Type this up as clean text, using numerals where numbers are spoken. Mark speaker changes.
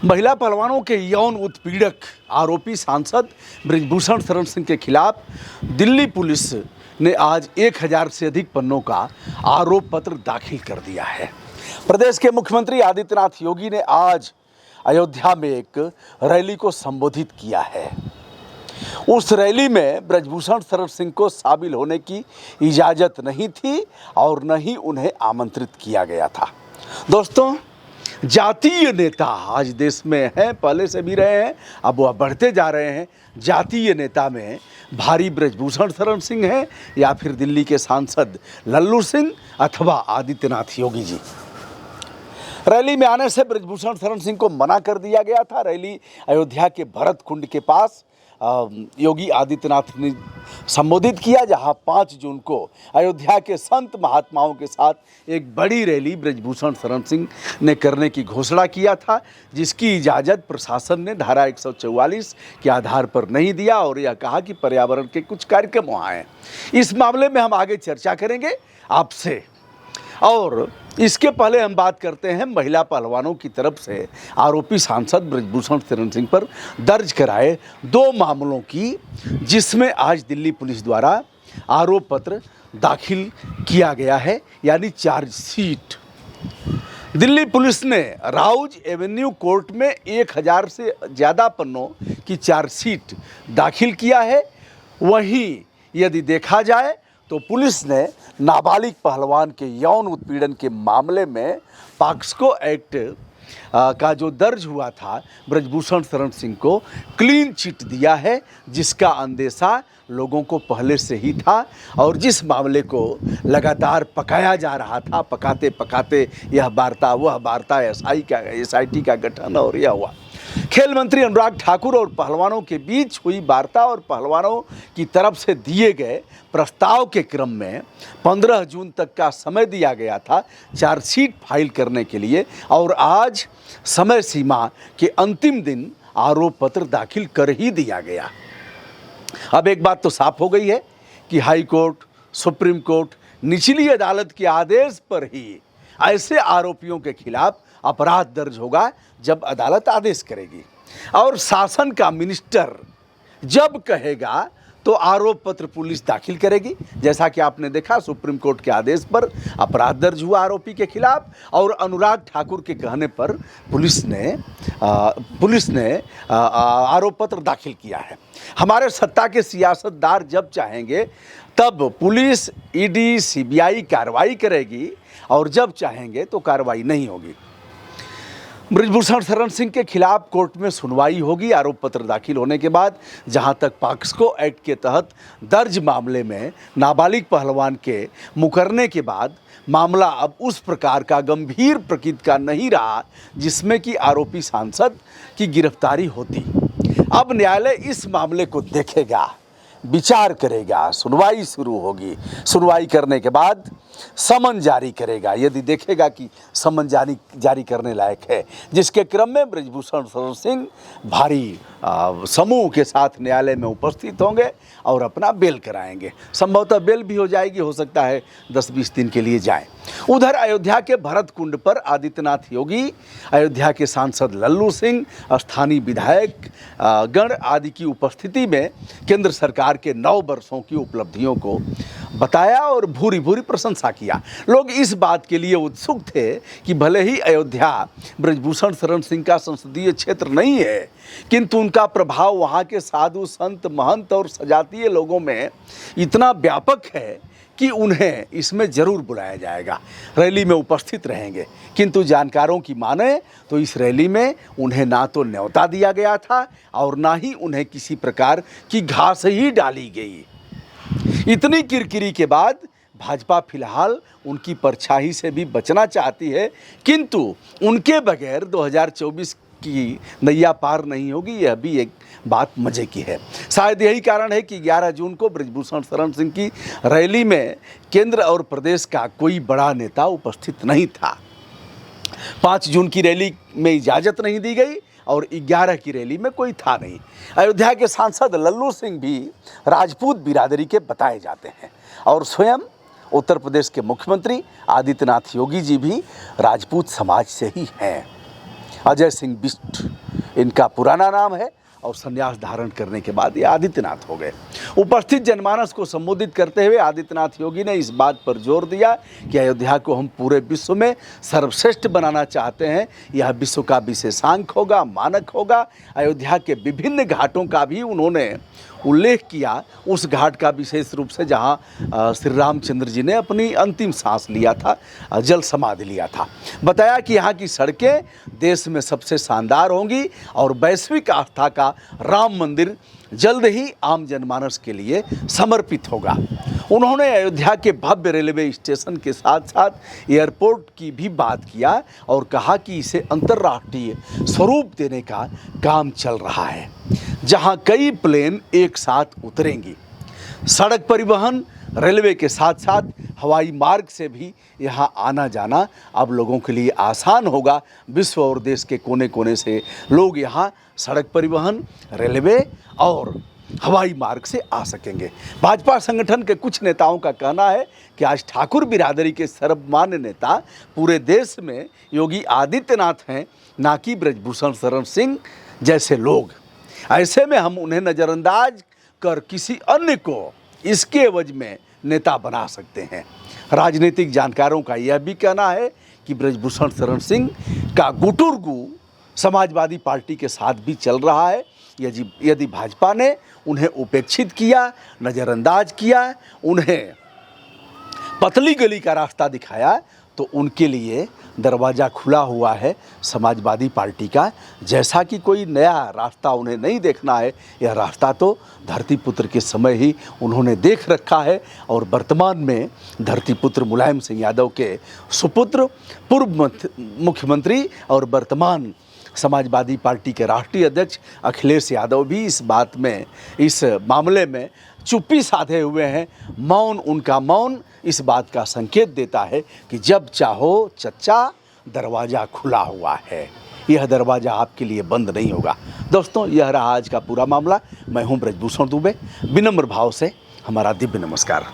Speaker 1: महिला पहलवानों के यौन उत्पीड़क आरोपी सांसद बृजभूषण शरण सिंह के खिलाफ दिल्ली पुलिस ने आज 1000 से अधिक पन्नों का आरोप पत्र दाखिल कर दिया है। प्रदेश के मुख्यमंत्री आदित्यनाथ योगी ने आज अयोध्या में एक रैली को संबोधित किया है। उस रैली में बृजभूषण शरण सिंह को शामिल होने की इजाज़त नहीं थी और न ही उन्हें आमंत्रित किया गया था। दोस्तों, जातीय नेता आज देश में हैं, पहले से भी रहे हैं, अब वह बढ़ते जा रहे हैं। जातीय नेता में भारी बृजभूषण शरण सिंह हैं या फिर दिल्ली के सांसद लल्लू सिंह अथवा आदित्यनाथ योगी जी। रैली में आने से बृजभूषण शरण सिंह को मना कर दिया गया था। रैली अयोध्या के भरत कुंड के पास योगी आदित्यनाथ ने संबोधित किया, जहां 5 जून को अयोध्या के संत महात्माओं के साथ एक बड़ी रैली बृजभूषण शरण सिंह ने करने की घोषणा किया था, जिसकी इजाज़त प्रशासन ने धारा 144 के आधार पर नहीं दिया और यह कहा कि पर्यावरण के कुछ कार्यक्रम वहाँ हैं। इस मामले में हम आगे चर्चा करेंगे आपसे, और इसके पहले हम बात करते हैं महिला पहलवानों की तरफ से आरोपी सांसद बृजभूषण शरण सिंह पर दर्ज कराए 2 मामलों की, जिसमें आज दिल्ली पुलिस द्वारा आरोप पत्र दाखिल किया गया है, यानी चार्जशीट। दिल्ली पुलिस ने राउज एवेन्यू कोर्ट में 1000 से ज़्यादा पन्नों की चार्जशीट दाखिल किया है। वहीं यदि देखा जाए तो पुलिस ने नाबालिग पहलवान के यौन उत्पीड़न के मामले में पॉक्सो एक्ट का जो दर्ज हुआ था बृजभूषण शरण सिंह को क्लीन चिट दिया है, जिसका अंदेशा लोगों को पहले से ही था और जिस मामले को लगातार पकाया जा रहा था। पकाते पकाते यह वार्ता वह वार्ता, SIT का गठन और यह हुआ। खेल मंत्री अनुराग ठाकुर और पहलवानों के बीच हुई वार्ता और पहलवानों की तरफ से दिए गए प्रस्ताव के क्रम में 15 जून तक का समय दिया गया था चार्जशीट फाइल करने के लिए, और आज समय सीमा के अंतिम दिन आरोप पत्र दाखिल कर ही दिया गया। अब एक बात तो साफ हो गई है कि हाई कोर्ट, सुप्रीम कोर्ट, निचली अदालत के आदेश पर ही ऐसे आरोपियों के खिलाफ अपराध दर्ज होगा जब अदालत आदेश करेगी, और शासन का मिनिस्टर जब कहेगा तो आरोप पत्र पुलिस दाखिल करेगी। जैसा कि आपने देखा, सुप्रीम कोर्ट के आदेश पर अपराध दर्ज हुआ आरोपी के खिलाफ, और अनुराग ठाकुर के कहने पर पुलिस ने आरोप पत्र दाखिल किया है। हमारे सत्ता के सियासतदार जब चाहेंगे तब पुलिस, ED, CBI कार्रवाई करेगी, और जब चाहेंगे तो कार्रवाई नहीं होगी। बृजभूषण शरण सिंह के खिलाफ कोर्ट में सुनवाई होगी आरोप पत्र दाखिल होने के बाद। जहां तक पॉक्सो एक्ट के तहत दर्ज मामले में नाबालिग पहलवान के मुकरने के बाद मामला अब उस प्रकार का गंभीर प्रकृति का नहीं रहा जिसमें कि आरोपी सांसद की गिरफ्तारी होती। अब न्यायालय इस मामले को देखेगा, विचार करेगा, सुनवाई शुरू होगी। सुनवाई करने के बाद समन जारी करेगा। यदि देखेगा कि समन जारी करने लायक है, जिसके क्रम में बृजभूषण शरण सिंह भारी समूह के साथ न्यायालय में उपस्थित होंगे और अपना बेल कराएंगे। संभवतः बेल भी हो जाएगी, हो सकता है 10-20 दिन के लिए जाएं। उधर अयोध्या के भरत कुंड पर आदित्यनाथ योगी, अयोध्या के सांसद लल्लू सिंह, स्थानीय विधायक गण आदि की उपस्थिति में केंद्र सरकार के 9 वर्षों की उपलब्धियों को बताया और भूरी भूरी प्रशंसा किया। लोग इस बात के लिए उत्सुक थे कि भले ही अयोध्या बृजभूषण शरण सिंह का संसदीय क्षेत्र नहीं है, किंतु उनका प्रभाव वहाँ के साधु संत, महंत और सजातीय लोगों में इतना व्यापक है कि उन्हें इसमें ज़रूर बुलाया जाएगा, रैली में उपस्थित रहेंगे। किंतु जानकारों की माने तो इस रैली में उन्हें ना तो न्योता दिया गया था और ना ही उन्हें किसी प्रकार की घास ही डाली गई। इतनी किरकिरी के बाद भाजपा फिलहाल उनकी परछाई से भी बचना चाहती है, किंतु उनके बगैर 2024 की नैया पार नहीं होगी। यह भी एक बात मजे की है। शायद यही कारण है कि 11 जून को बृजभूषण शरण सिंह की रैली में केंद्र और प्रदेश का कोई बड़ा नेता उपस्थित नहीं था। 5 जून की रैली में इजाज़त नहीं दी गई और 11 की रैली में कोई था नहीं। अयोध्या के सांसद लल्लू सिंह भी राजपूत बिरादरी के बताए जाते हैं और स्वयं उत्तर प्रदेश के मुख्यमंत्री आदित्यनाथ योगी जी भी राजपूत समाज से ही हैं। अजय सिंह बिष्ट इनका पुराना नाम है और संन्यास धारण करने के बाद ये आदित्यनाथ हो गए। उपस्थित जनमानस को संबोधित करते हुए आदित्यनाथ योगी ने इस बात पर जोर दिया कि अयोध्या को हम पूरे विश्व में सर्वश्रेष्ठ बनाना चाहते हैं। यह विश्व का विशेषांक होगा, मानक होगा। अयोध्या के विभिन्न घाटों का भी उन्होंने उल्लेख किया, उस घाट का विशेष रूप से जहां श्री रामचंद्र जी ने अपनी अंतिम सांस लिया था, जल समाधि लिया था। बताया कि यहाँ की सड़कें देश में सबसे शानदार होंगी और वैश्विक आस्था का राम मंदिर जल्द ही आम जनमानस के लिए समर्पित होगा। उन्होंने अयोध्या के भव्य रेलवे स्टेशन के साथ साथ एयरपोर्ट की भी बात किया और कहा कि इसे अंतर्राष्ट्रीय स्वरूप देने का काम चल रहा है, जहां कई प्लेन एक साथ उतरेंगी। सड़क परिवहन, रेलवे के साथ साथ हवाई मार्ग से भी यहाँ आना जाना अब लोगों के लिए आसान होगा। विश्व और देश के कोने कोने से लोग यहाँ सड़क परिवहन, रेलवे और हवाई मार्ग से आ सकेंगे। भाजपा संगठन के कुछ नेताओं का कहना है कि आज ठाकुर बिरादरी के सर्वमान्य नेता पूरे देश में योगी आदित्यनाथ हैं, ना कि ब्रजभूषण शरण सिंह जैसे लोग। ऐसे में हम उन्हें नज़रअंदाज कर किसी अन्य को इसके एवज में नेता बना सकते हैं। राजनीतिक जानकारों का यह भी कहना है कि ब्रजभूषण शरण सिंह का गुटुरगु समाजवादी पार्टी के साथ भी चल रहा है। यदि भाजपा ने उन्हें उपेक्षित किया, नज़रअंदाज किया, उन्हें पतली गली का रास्ता दिखाया, तो उनके लिए दरवाज़ा खुला हुआ है समाजवादी पार्टी का। जैसा कि कोई नया रास्ता उन्हें नहीं देखना है, यह रास्ता तो धरतीपुत्र के समय ही उन्होंने देख रखा है और वर्तमान में धरतीपुत्र मुलायम सिंह यादव के सुपुत्र, पूर्व मुख्यमंत्री और वर्तमान समाजवादी पार्टी के राष्ट्रीय अध्यक्ष अखिलेश यादव भी इस बात में, इस मामले में चुप्पी साधे हुए हैं। मौन, उनका मौन इस बात का संकेत देता है कि जब चाहो चच्चा, दरवाज़ा खुला हुआ है। यह दरवाज़ा आपके लिए बंद नहीं होगा। दोस्तों, यह रहा आज का पूरा मामला। मैं हूं ब्रजभूषण दुबे। विनम्र भाव से हमारा दिव्य नमस्कार।